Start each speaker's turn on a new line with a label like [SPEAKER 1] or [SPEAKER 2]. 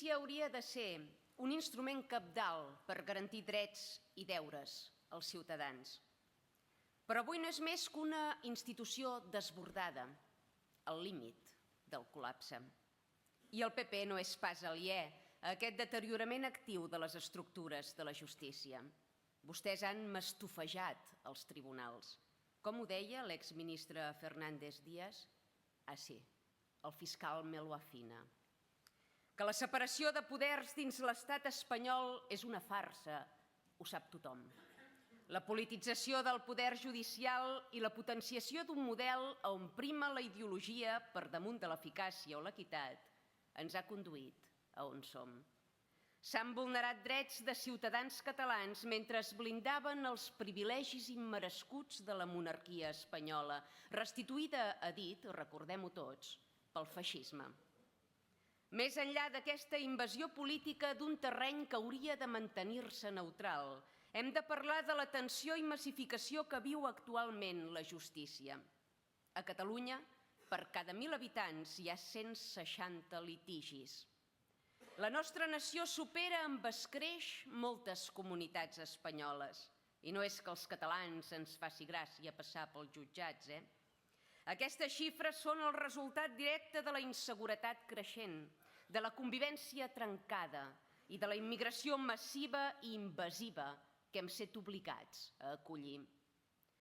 [SPEAKER 1] justícia hauria de ser un instrument cabdal per garantir drets i deures als ciutadans. Però avui no és més que una institució desbordada, al límit del col·lapse. I el PP no és pas aliè a aquest deteriorament actiu de les estructures de la justícia. Vostès han mastofejat els tribunals. Com ho deia l'exministre Fernández Díaz? Ah, sí, el fiscal me lo afina. Que la separació de poders dins l'estat espanyol és una farsa, ho sap tothom. La politització del poder judicial i la potenciació d'un model on prima la ideologia per damunt de l'eficàcia o l'equitat ens ha conduït a on som. S'han vulnerat drets de ciutadans catalans mentre es blindaven els privilegis immerescuts de la monarquia espanyola, restituïda, ha dit, recordem-ho tots, pel feixisme. Més enllà d'aquesta invasió política d'un terreny que hauria de mantenir-se neutral, hem de parlar de la tensió i massificació que viu actualment la justícia. A Catalunya, per cada 1.000 habitants hi ha 160 litigis. La nostra nació supera amb escreix moltes comunitats espanyoles. I no és que els catalans ens faci gràcia passar pels jutjats, Aquestes xifres són el resultat directe de la inseguretat creixent, de la convivència trencada i de la immigració massiva i invasiva que hem set obligats a acollir.